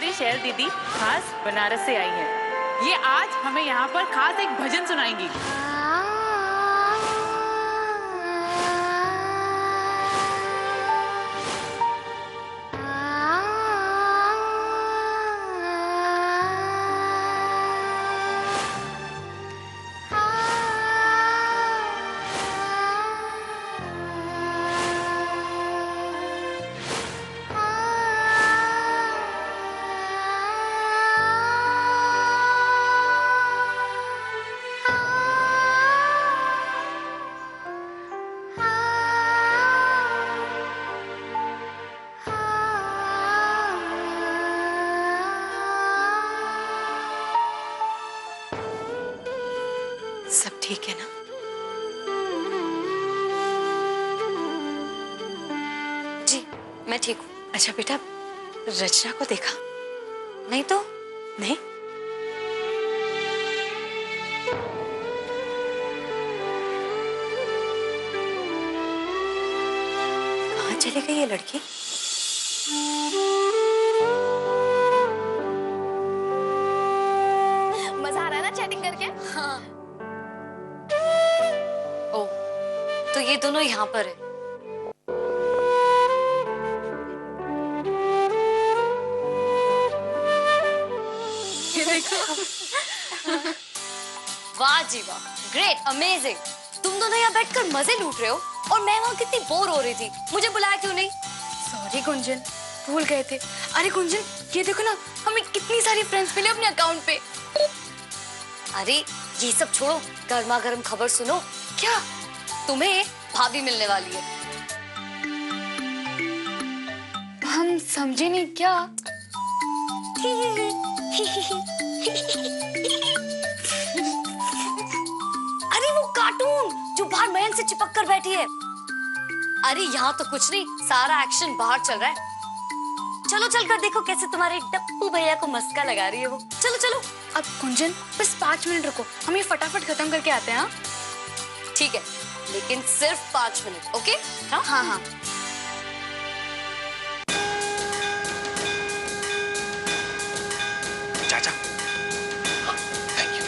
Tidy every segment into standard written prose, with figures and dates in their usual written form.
हमारी शहर दीदी खास बनारस से आई है। ये आज हमें यहाँ पर खास एक भजन सुनाएंगी। सब ठीक है ना? जी मैं ठीक हूँ। अच्छा बेटा, रचना को देखा? नहीं तो नहीं? कहाँ चली गई ये लड़की? मजा आ रहा है ना चैटिंग करके? हाँ। ओ, तो ये दोनों यहाँ पर है। ये देखो। वाह जी वाह, ग्रेट, अमेजिंग। तुम दोनों यहाँ बैठकर मजे लूट रहे हो और मैं वहाँ कितनी बोर हो रही थी। मुझे बुलाया क्यों नहीं? सॉरी गुंजन, भूल गए थे। अरे गुंजन, ये देखो ना, हमें कितनी सारी फ्रेंड्स मिले अपने अकाउंट पे। अरे ये सब छोड़ो, गर्मा गर्म खबर सुनो। क्या? तुम्हें भाभी मिलने वाली है। हम समझे नहीं क्या? अरे वो कार्टून जो बाहर मयंक से चिपक कर बैठी है। अरे यहाँ तो कुछ नहीं, सारा एक्शन बाहर चल रहा है। चलो चल कर देखो कैसे तुम्हारे टप्पू भैया को मस्का लगा रही है वो। चलो चलो। अब गुंजन बस 5 मिनट रुको, हम ये फटाफट खत्म करके आते हैं। हाँ ठीक है, लेकिन सिर्फ 5 मिनट, ओके? हाँ हाँ हाँ। चाचा, हाँ, थैंक यू।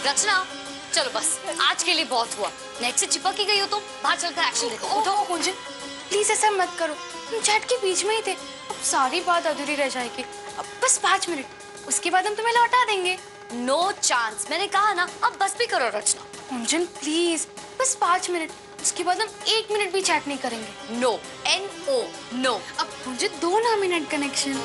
रचना, चलो बस आज के लिए बहुत हुआ। नेट से चिपक ही गई हो तुम, बाहर चलकर एक्शन देखो। उठो गुंजन, प्लीज ऐसा मत करो। हम चैट के बीच में ही थे, अब सारी बात अधूरी रह जाएगी। अब बस 5 मिनट, उसके बाद हम तुम्हें लौटा देंगे। नो चांस, मैंने कहा ना। अब बस भी करो रचना। गुंजन प्लीज, बस 5 मिनट, उसके बाद हम 1 मिनट भी चैट नहीं करेंगे। No, NO, no. अब गुंजन 2 ना मिनट कनेक्शन।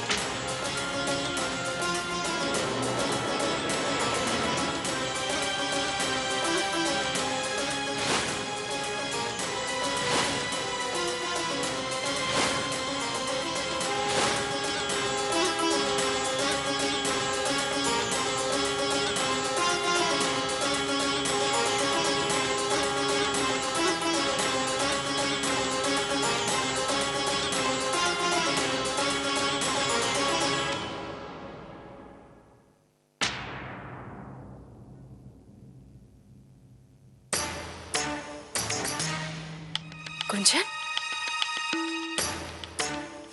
गुंजन,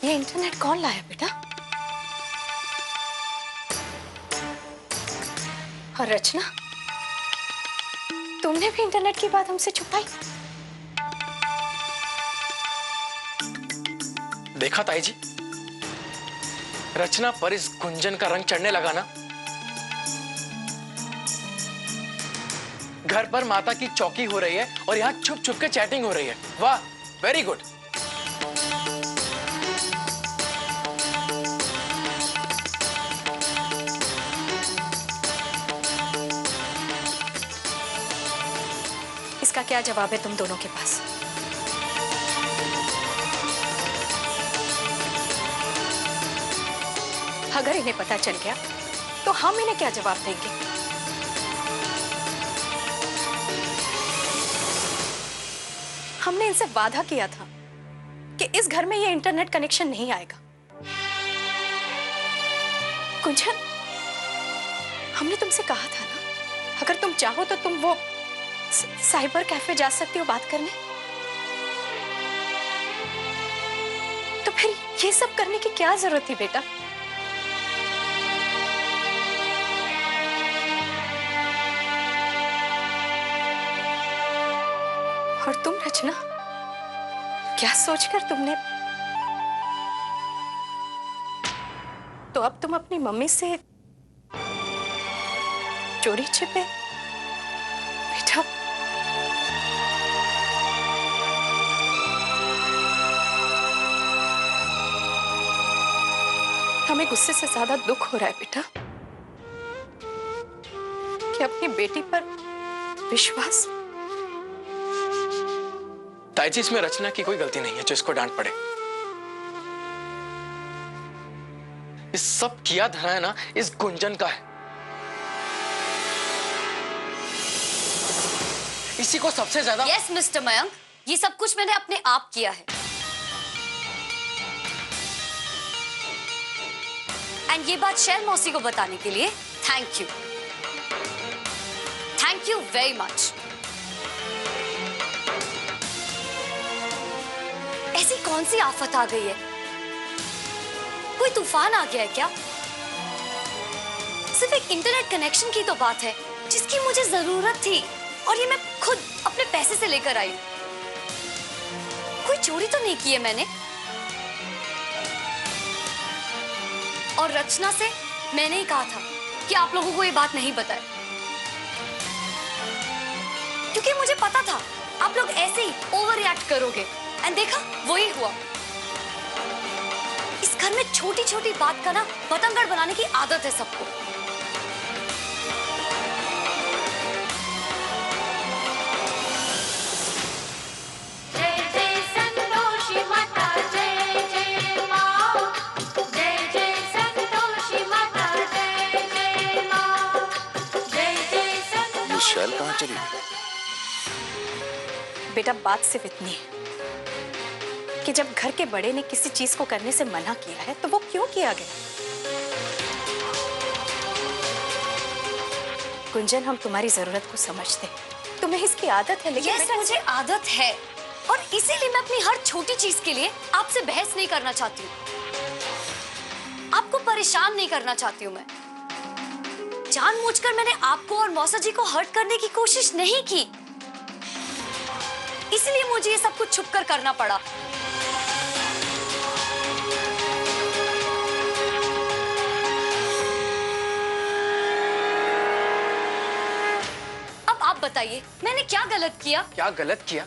ये इंटरनेट कौन लाया बेटा? और रचना, तुमने भी इंटरनेट की बात हमसे छुपाई? देखा ताई जी, रचना पर इस गुंजन का रंग चढ़ने लगा ना। घर पर माता की चौकी हो रही है और यहाँ छुप छुप के चैटिंग हो रही है। वाह, वेरी गुड। इसका क्या जवाब है तुम दोनों के पास? अगर इन्हें पता चल गया तो हम इन्हें क्या जवाब देंगे? हमने इनसे वादा किया था कि इस घर में ये इंटरनेट कनेक्शन नहीं आएगा। कुंजन, हमने तुमसे कहा था ना, अगर तुम चाहो तो तुम वो साइबर कैफे जा सकती हो बात करने। तो फिर ये सब करने की क्या जरूरत थी बेटा? और तुम रचना, क्या सोचकर तुमने? तो अब तुम अपनी मम्मी से चोरी छिपे बेटा? हमें गुस्से से ज्यादा दुख हो रहा है बेटा कि अपनी बेटी पर विश्वास। ताई जी, इसमें रचना की कोई गलती नहीं है जो इसको डांट पड़े। इस सब किया धरा है ना इस गुंजन का है। इसी को सबसे ज्यादा। यस मिस्टर मयंक, ये सब कुछ मैंने अपने आप किया है। एंड ये बात शैल मौसी को बताने के लिए थैंक यू वेरी मच। ऐसी कौन सी आफत आ गई है? कोई तूफान आ गया है क्या? सिर्फ एक इंटरनेट कनेक्शन की तो बात है जिसकी मुझे जरूरत थी, और ये मैं खुद अपने पैसे से लेकर आई। कोई चोरी तो नहीं की है मैंने। और रचना से मैंने ही कहा था कि आप लोगों को ये बात नहीं बताए, क्योंकि मुझे पता था आप लोग ऐसे ही ओवर रिएक्ट करोगे। एंड देखा, वही हुआ। इस घर में छोटी छोटी बात का ना बतंगड़ बनाने की आदत है सबको। ये शैल कहाँ चली गई? बेटा, बात सिर्फ इतनी है कि जब घर के बड़े ने किसी चीज को करने से मना किया है तो वो क्यों किया गया? कुंजन, हम तुम्हारी जरूरत को समझते हैं, तुम्हें इसकी आदत है, लेकिन यस, मुझे आदत है, और इसीलिए मैं अपनी हर छोटी चीज के लिए आपसे बहस नहीं करना चाहती हूँ। आपको परेशान नहीं करना चाहती हूँ मैं। जानबूझकर मैंने आपको और मौसा जी को हर्ट करने की कोशिश नहीं की, इसलिए मुझे ये सब कुछ छुपकर करना पड़ा। अब आप बताइए, मैंने क्या गलत किया? क्या गलत किया?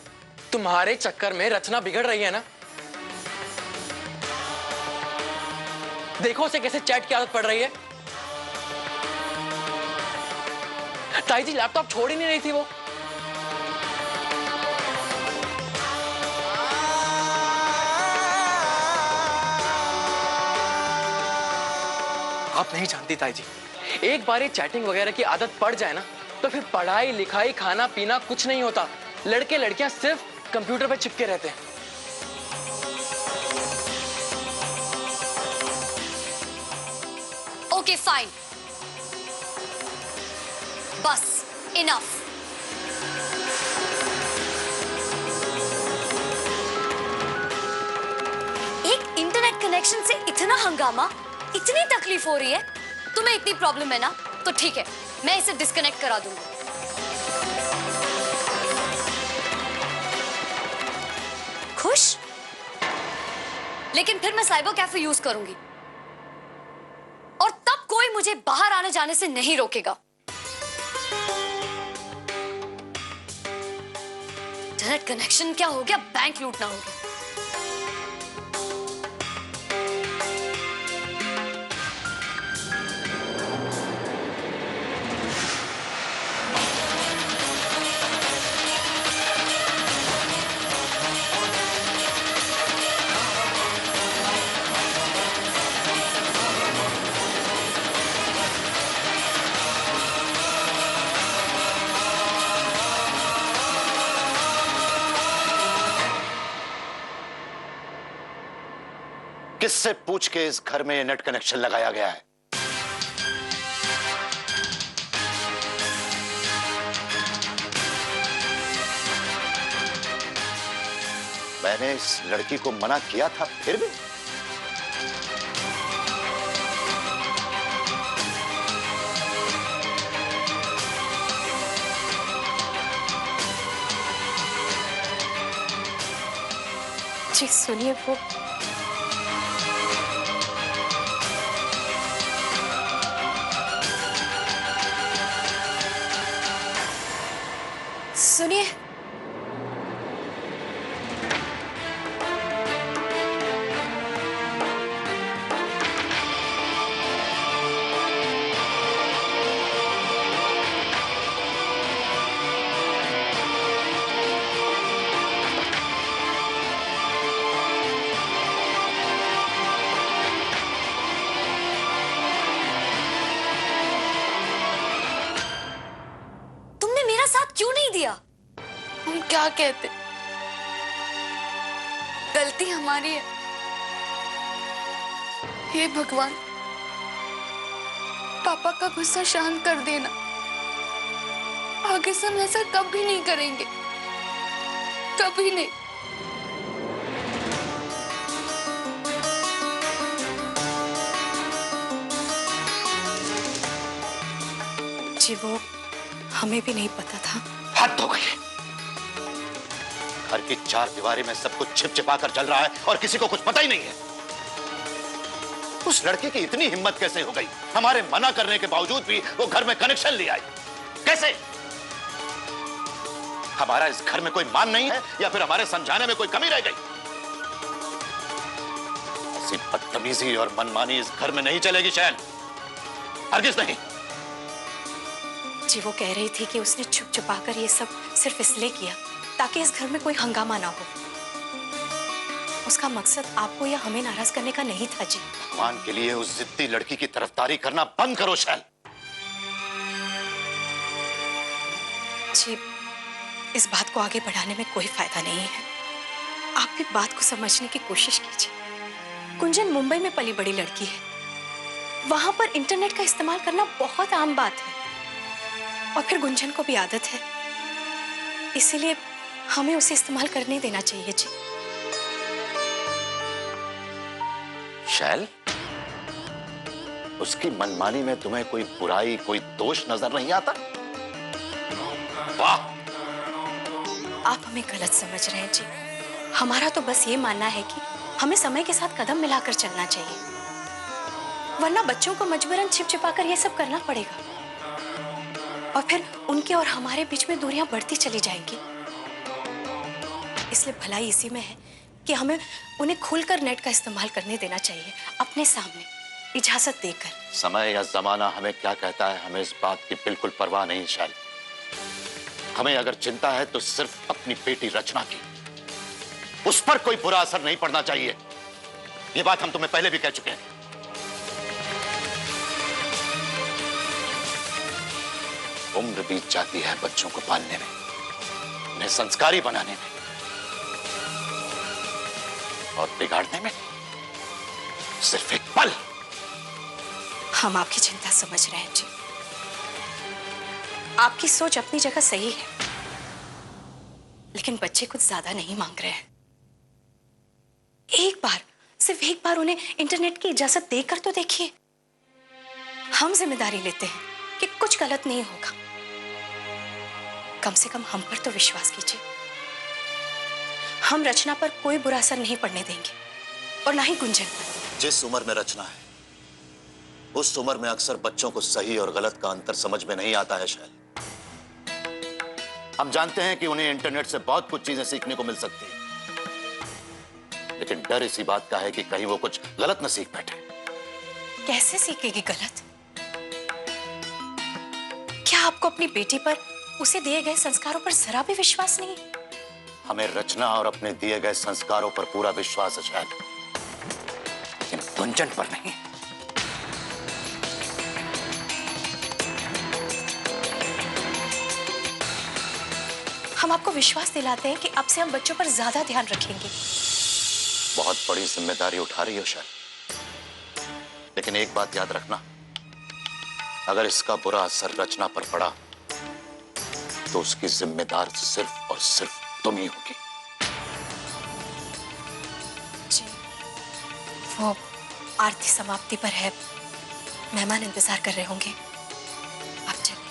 तुम्हारे चक्कर में रचना बिगड़ रही है ना। देखो उसे कैसे चैट की आदत पड़ रही है। ताई जी, लैपटॉप छोड़ ही नहीं रही थी वो। आप नहीं जानती ताई जी, एक बार ये चैटिंग वगैरह की आदत पड़ जाए ना तो फिर पढ़ाई लिखाई खाना पीना कुछ नहीं होता। लड़के लड़कियां सिर्फ कंप्यूटर पे चिपके रहते हैं। ओके फाइन, बस इनफ। एक इंटरनेट कनेक्शन से इतना हंगामा, इतनी तकलीफ हो रही है, तुम्हें इतनी प्रॉब्लम है ना, तो ठीक है, मैं इसे डिस्कनेक्ट करा दूंगा। खुश? लेकिन फिर मैं साइबर कैफे यूज करूंगी, और तब कोई मुझे बाहर आने जाने से नहीं रोकेगा। इंटरनेट कनेक्शन क्या हो गया, बैंक लूटना हो गया। किससे पूछ के इस घर में नेट कनेक्शन लगाया गया है? मैंने इस लड़की को मना किया था, फिर भी जी सुनिए, वो सुनिए, तुमने मेरा साथ क्यों नहीं दिया? हम क्या कहते, गलती हमारी है। हे भगवान, पापा का गुस्सा शांत कर देना। आगे से हम ऐसा कभी नहीं करेंगे, कभी नहीं। जी वो हमें भी नहीं पता था। हद हो गई। घर की चार दीवारी में सब कुछ छिप छिपा कर चल रहा है और किसी को कुछ पता ही नहीं है। उस लड़की की इतनी हिम्मत कैसे हो गई? हमारे मना करने के बावजूद भी वो घर में कनेक्शन ले आई। कैसे? हमारा इस घर में कोई मान नहीं है या फिर हमारे समझाने में कोई कमी रह गई? ऐसी बदतमीजी और मनमानी इस घर में नहीं चलेगी शैल, हरगिज नहीं। जी वो कह रही थी कि उसने छुप छुपा कर ये सब सिर्फ इसलिए किया ताकि इस घर में कोई हंगामा ना हो। उसका मकसद आपको या हमें नाराज करने का नहीं था जी। भगवान के लिए उस जिद्दी लड़की की तरफदारी करना बंद करो शैल। जी इस बात को आगे बढ़ाने में कोई फायदा नहीं है। आप भी बात को समझने की कोशिश कीजिए। गुंजन मुंबई में पली बड़ी लड़की है। वहां पर इंटरनेट का इस्तेमाल करना बहुत आम बात है और फिर गुंजन को भी आदत है, इसीलिए हमें उसे इस्तेमाल करने देना चाहिए जी। शैल, उसकी मनमानी में तुम्हें कोई बुराई, कोई दोष नजर नहीं आता? वाह! आप हमें गलत समझ रहे हैं जी। हमारा तो बस ये मानना है कि हमें समय के साथ कदम मिलाकर चलना चाहिए, वरना बच्चों को मजबूरन छिप छिपाकर ये सब करना पड़ेगा और फिर उनके और हमारे बीच में दूरियां बढ़ती चली जाएंगी। इसलिए भलाई इसी में है कि हमें उन्हें खुलकर नेट का इस्तेमाल करने देना चाहिए, अपने सामने इजाजत देकर। समय या जमाना हमें क्या कहता है, हमें इस बात की बिल्कुल परवाह नहीं शैल। हमें अगर चिंता है तो सिर्फ अपनी बेटी रचना की। उस पर कोई बुरा असर नहीं पड़ना चाहिए। ये बात हम तुम्हें पहले भी कह चुके हैं। उम्र बीत जाती है बच्चों को पालने में, उन्हें संस्कारी बनाने में, और बिगाड़ने में सिर्फ एक पल। हम आपकी चिंता समझ रहे हैं जी। आपकी सोच अपनी जगह सही है, लेकिन बच्चे कुछ ज्यादा नहीं मांग रहे हैं। एक बार, सिर्फ एक बार उन्हें इंटरनेट की इजाजत देकर तो देखिए। हम जिम्मेदारी लेते हैं कि कुछ गलत नहीं होगा। कम से कम हम पर तो विश्वास कीजिए। हम रचना पर कोई बुरा असर नहीं पड़ने देंगे और ना ही गुंजन पर। जिस उम्र में रचना है, उस उम्र में अक्सर बच्चों को सही और गलत का अंतर समझ में नहीं आता है शैल। हम जानते हैं कि उन्हें इंटरनेट से बहुत कुछ चीजें सीखने को मिल सकती है, लेकिन डर इसी बात का है कि कहीं वो कुछ गलत न सीख बैठे। कैसे सीखेगी गलत? क्या आपको अपनी बेटी पर, उसे दिए गए संस्कारों पर जरा भी विश्वास नहीं? हमें रचना और अपने दिए गए संस्कारों पर पूरा विश्वास है शैल, लेकिन गुंजन पर नहीं। हम आपको विश्वास दिलाते हैं कि अब से हम बच्चों पर ज्यादा ध्यान रखेंगे। बहुत बड़ी जिम्मेदारी उठा रही हो शायद, लेकिन एक बात याद रखना, अगर इसका बुरा असर रचना पर पड़ा तो उसकी जिम्मेदार सिर्फ और सिर्फ तुम ही होगी। जी, वो आरती समाप्ति पर है, मेहमान इंतजार कर रहे होंगे, आप चलिए।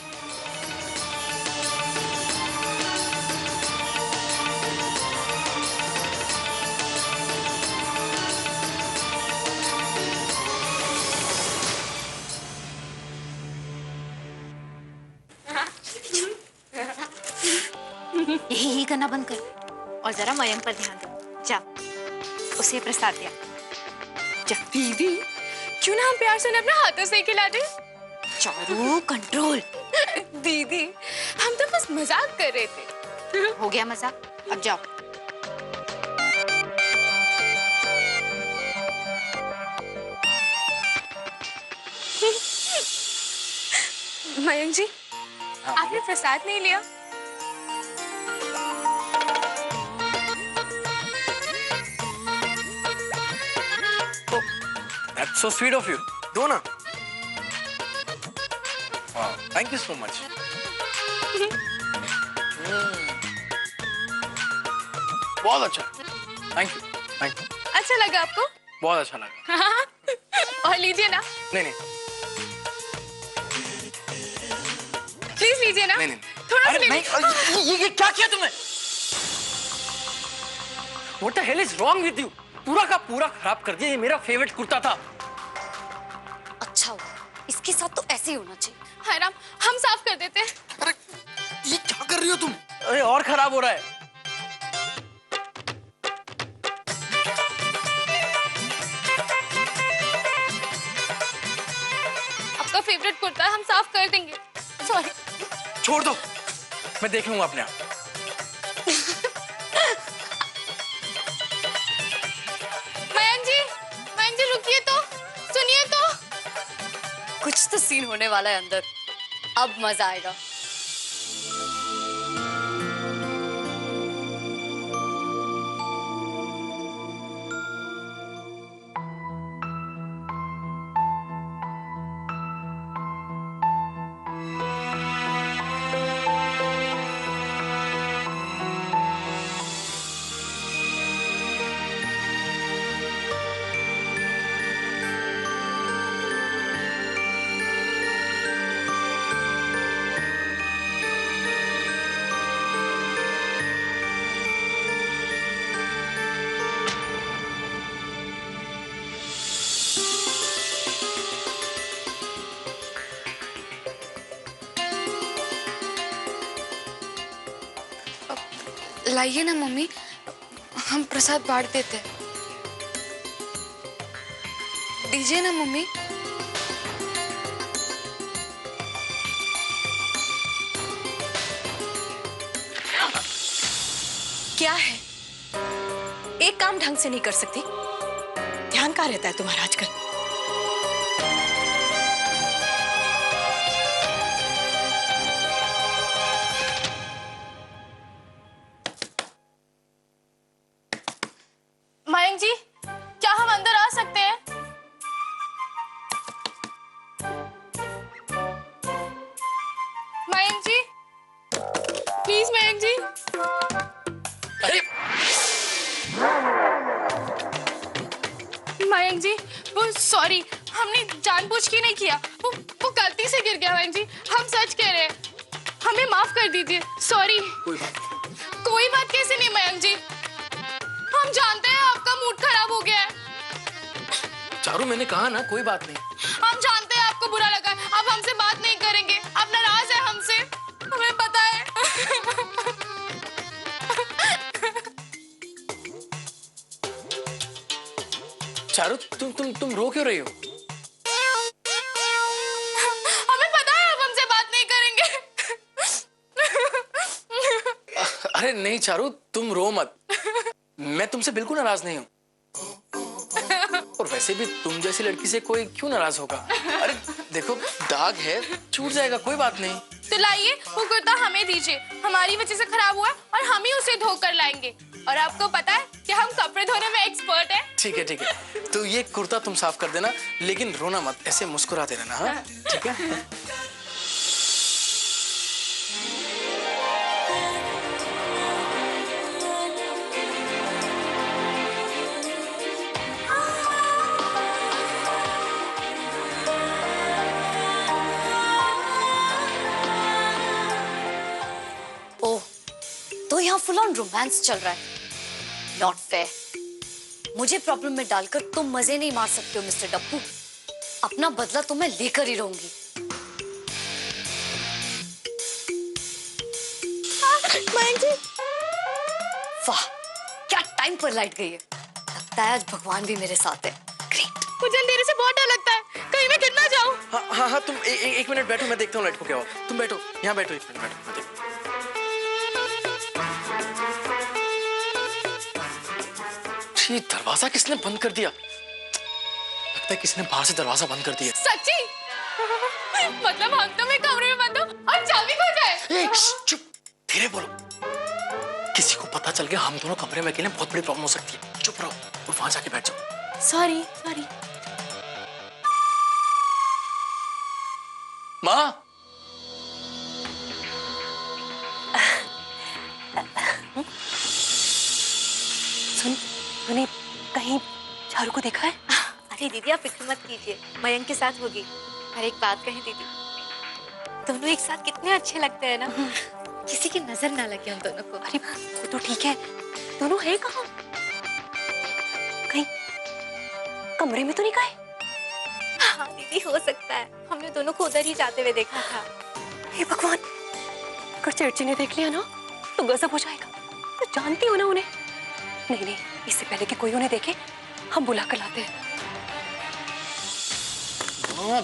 यही करना बंद कर और जरा मयंक पर ध्यान दो। जा, उसे प्रसाद दिया। दीदी, क्यों ना हम प्यार से उन्हें अपने हाथों से खिला दे? चारू, कंट्रोल। दीदी, हम तो बस मजाक कर रहे थे। हो गया मजाक, अब जाओ। मयंक जी, आपने प्रसाद नहीं लिया? That's so sweet of you. दो ना। Wow, thank you so much. बहुत अच्छा। Thank you, thank you. अच्छा लगा आपको? बहुत अच्छा लगा। और लीजिए ना। नहीं नहीं प्लीज लीजिए ना। नहीं। थोड़ा सा अरे नहीं, ये क्या किया तुमने? What the hell is wrong with you? पूरा का पूरा खराब कर दिया। ये मेरा फेवरेट कुर्ता था। अच्छा हुआ, इसके साथ तो ऐसे ही होना चाहिए। हाय राम, हम साफ कर देते हैं। अरे ये क्या कर रही हो तुम? अरे और खराब हो रहा है। आपका फेवरेट कुर्ता है, हम साफ कर देंगे। सॉरी। छोड़ दो, मैं देख लूंगा अपने आप। मयंक जी रुकिए तो, सुनिए तो। कुछ तो सीन होने वाला है अंदर, अब मजा आएगा। लाइए ना मम्मी, हम प्रसाद बांट देते हैं। दीजिए ना मम्मी। क्या है, एक काम ढंग से नहीं कर सकती? ध्यान कहाँ रहता है तुम्हारा आजकल? मयंक जी, क्या हम अंदर आ सकते हैं? मयंक जी, प्लीज मयंक जी। अरे मयंक जी, वो सॉरी, हमने जानबूझ के नहीं किया, वो गलती से गिर गया। मयंक जी, हम सच कह रहे हैं, हमें माफ कर दीजिए। सॉरी। कोई बात कैसे नहीं मयंक जी, हम जानते हैं आपका मूड खराब हो गया है। चारू, मैंने कहा ना कोई बात नहीं। हम जानते हैं आपको बुरा लगा है, अब हमसे बात नहीं करेंगे, आप नाराज है हमसे, हमें पता है। चारू, तुम रो क्यों रही हो? हमें पता है आप हमसे बात नहीं करेंगे। अरे नहीं चारू, तुम रो मत। मैं तुमसे बिल्कुल नाराज नहीं हूँ। और वैसे भी तुम जैसी लड़की से कोई क्यों नाराज होगा? अरे देखो दाग है, छूट जाएगा, कोई बात नहीं। तो लाइए वो कुर्ता हमें दीजिए, हमारी वजह से खराब हुआ और हम ही उसे धोकर लाएंगे। और आपको पता है कि हम कपड़े धोने में एक्सपर्ट हैं। ठीक है ठीक है, तो ये कुर्ता तुम साफ कर देना, लेकिन रोना मत, ऐसे मुस्कुराते रहना। हाँ ठीक है। ओह, तो यहाँ फुल ऑन रोमांस चल रहा है। Not fair. मुझे प्रॉब्लम में डालकर तुम मजे नहीं मार सकते हो मिस्टर डप्पू। अपना बदला तो मैं लेकर ही रहूंगी। वाह, क्या टाइम पर लाइट गई है। लगता है आज भगवान भी मेरे साथ है। ग्रेट। मुझे अंधेरे से बहुत डर लगता है, कहीं मैं गिर ना जाऊं। हाँ हाँ हाँ, तुम एक मिनट बैठो, मैं देखता हूँ लाइट को क्या हुआ। तुम बैठो, यहाँ बैठो, एक मिनट बैठो, मैं देखता हूँ। ये दरवाजा किसने बंद कर दिया? लगता है किसने बाहर से दरवाजा बंद कर दिया। सच्ची? मतलब हम तो मैं कमरे में बंद हूँ और चाबी खो जाए। चुप, धीरे बोलो। किसी को पता चल गया हम दोनों कमरे में अकेले, बहुत बड़ी प्रॉब्लम हो सकती है। चुप रहो, तो वहां जाके बैठ जाओ। सॉरी। माँ, सुन, तूने कहीं चारू को देखा है? अरे दीदी आप फिक्र मत कीजिए, मयंक के साथ होगी। और एक बात कहें दीदी, दोनों एक साथ कितने अच्छे लगते हैं ना। किसी की नजर ना लगे हम दोनों को। अरे वो तो ठीक है, दोनों है कहाँ? कहीं कमरे में तो नहीं गए? हाँ दीदी, हो सकता है, हमने दोनों को उधर ही जाते हुए देखा था। हे भगवान, अगर चर्ची ने देख लिया ना तो गजब हो जाएगा। तो जानती हो ना उन्हें। नहीं नहीं, इससे पहले कि कोई उन्हें देखे हम बुला कर लाते हैं। माँ,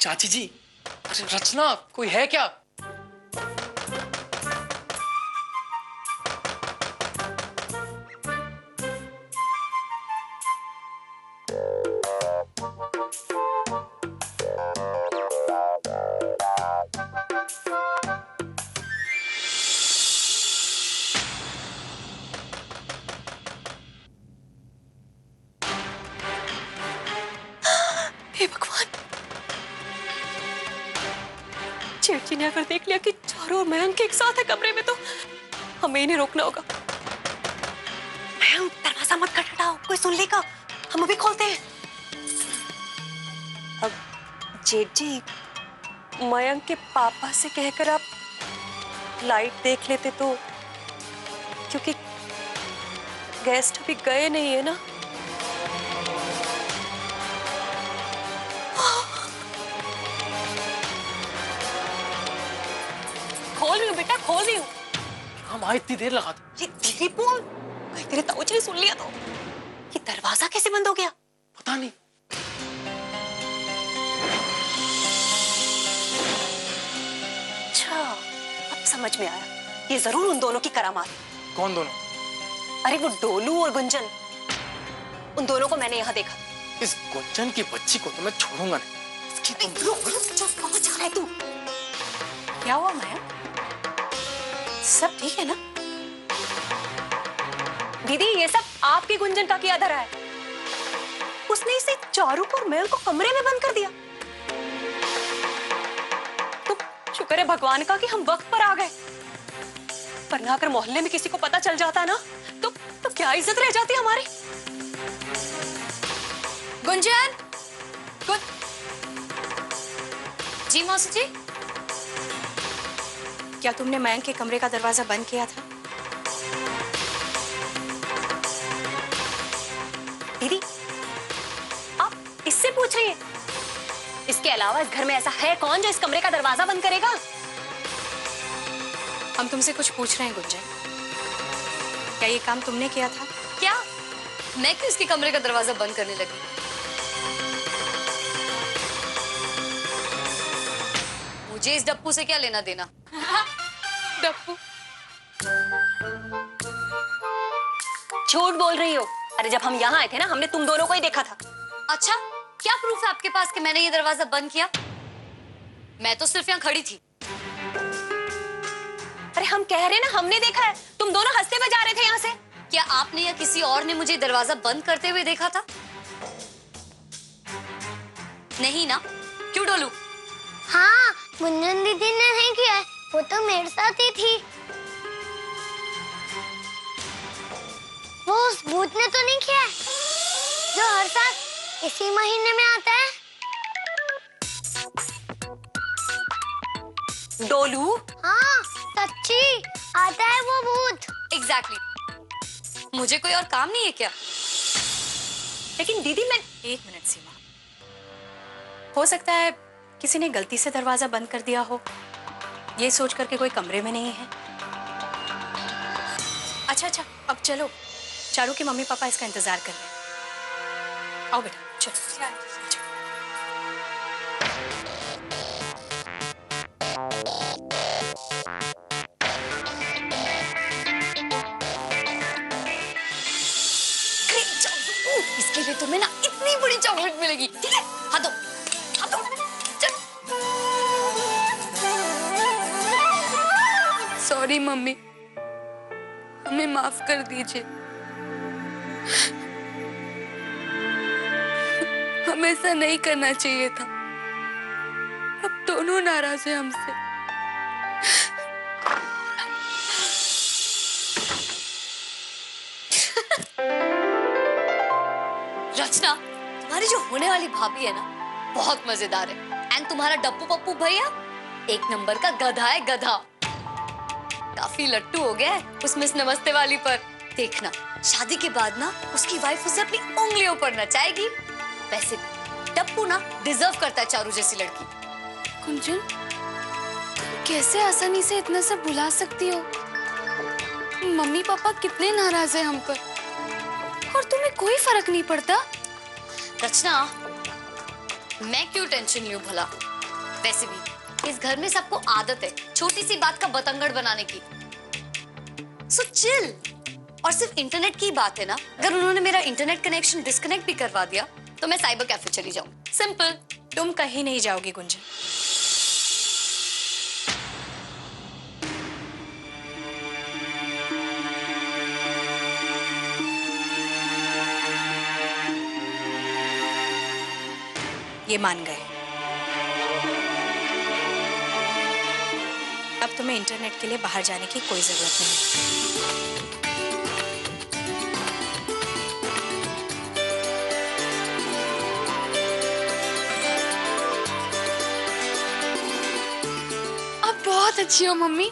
चाची जी, अरे रचना, कोई है क्या? हे भगवान, चर्ची ने अगर देख लिया कि चारू और मयंक एक साथ है कमरे में तो हमें इन्हें रोकना होगा। मयंक, दरवाजा मत खटखटाओ, कोई सुन लेगा। हम अभी खोलते हैं। अब जेठ जी, मयंक के पापा से कहकर आप लाइट देख लेते तो, क्योंकि गेस्ट अभी गए नहीं है ना। खोल रही हूँ बेटा, खोल रही हूँ। हम आए, इतनी देर लगा दी। ये धीरे बोल, कहीं तेरे ताऊजी ने सुन लिया तो। ये दरवाजा कैसे बंद हो गया? पता नहीं। अच्छा, अब समझ में आया, ये जरूर उन दोनों की करामात। कौन दोनों? अरे वो डोलू और गुंजन, उन दोनों को मैंने यहाँ देखा। इस गुंजन की बच्ची को तो मैं छोड़ूंगा नहीं। रुक रुक, चुप, कहाँ जा रहा है तू? क्या हुआ मयंक? सब ठीक है ना? दीदी, ये सब आपकी गुंजन का किया धरा है। उसने इसे चारू और मयंक को कमरे में बंद कर दिया। तो शुक्र है भगवान का कि हम वक्त पर आ गए, वरना अगर मोहल्ले में किसी को पता चल जाता ना तो क्या इज्जत रह जाती हमारी। गुंजन, जी मौसी जी। क्या तुमने मयंक के कमरे का दरवाजा बंद किया था? दीदी, आप इससे पूछ रही हैं? इसके अलावा इस घर में ऐसा है कौन जो इस कमरे का दरवाजा बंद करेगा? हम तुमसे कुछ पूछ रहे हैं गुंजन, क्या ये काम तुमने किया था? क्या मैं क्यों इसके कमरे का दरवाजा बंद करने लगी? मुझे इस डप्पू से क्या लेना देना? डप्पू? झूठ बोल रही हो। अरे जब हम यहाँ आए थे ना, हमने तुम दोनों को ही देखा था। अच्छा, क्या प्रूफ है आपके पास कि मैंने ये दरवाजा बंद किया? मैं तो सिर्फ यहाँ खड़ी थी। अरे हम कह रहे हैं ना, हमने देखा है, तुम दोनों हंसते हुए जा रहे थे यहाँ से। क्या आपने या किसी और ने मुझे दरवाजा बंद करते हुए देखा था? नहीं ना? क्यों डोलू? हाँ, गुंजन दीदी ने नहीं किया है, वो तो मेरे साथ ही थी। वो उस भूत ने तो नहीं किया है, जो हर साल इसी महीने में आता है। डोलू, हाँ, सच्ची आता है वो भूत। एग्जैक्टली। मुझे कोई और काम नहीं है क्या? लेकिन दीदी मैं, एक मिनट सीमा, हो सकता है किसी ने गलती से दरवाजा बंद कर दिया हो, ये सोच करके कोई कमरे में नहीं है। अच्छा, अब चलो, चारू के मम्मी पापा इसका इंतजार कर रहे हैं। आओ बेटा, चलो। इसके लिए तुम्हें ना इतनी बड़ी चॉकलेट मिलेगी, ठीक है? हाथ दो, हाथ दो, चल। सॉरी मम्मी, हमें माफ कर दीजिए। हमें ऐसा नहीं करना चाहिए था। अब दोनों नाराज हैं हमसे। रचना, तुम्हारी जो होने वाली भाभी है ना, बहुत मजेदार है। एंड तुम्हारा डप्पू पप्पू भैया एक नंबर का गधा है, गधा। काफी लट्टू हो गया है उस मिस नमस्ते वाली पर। देखना, शादी के बाद ना उसकी वाइफ उसे अपनी उंगलियों पर नचाएगी। वैसे डप्पू ना डिजर्व करता है चारू जैसी लड़की। कुंजन, कैसे आसानी से इतना सब भुला सकती हो? मम्मी पापा कितने नाराज हैं हम पर, और तुम्हें कोई फर्क नहीं पड़ता। रचना, मैं क्यों टेंशन लूं भला? वैसे भी इस घर में सबको आदत है छोटी सी बात का बतंगड़ बनाने की। So chill. और सिर्फ इंटरनेट की बात है ना, अगर उन्होंने मेरा इंटरनेट कनेक्शन डिस्कनेक्ट भी करवा दिया तो मैं साइबर कैफे चली जाऊं। सिंपल। तुम कहीं नहीं जाओगी गुंजन। ये मान गए। अब तुम्हें इंटरनेट के लिए बाहर जाने की कोई जरूरत नहीं। आप बहुत अच्छी हो मम्मी।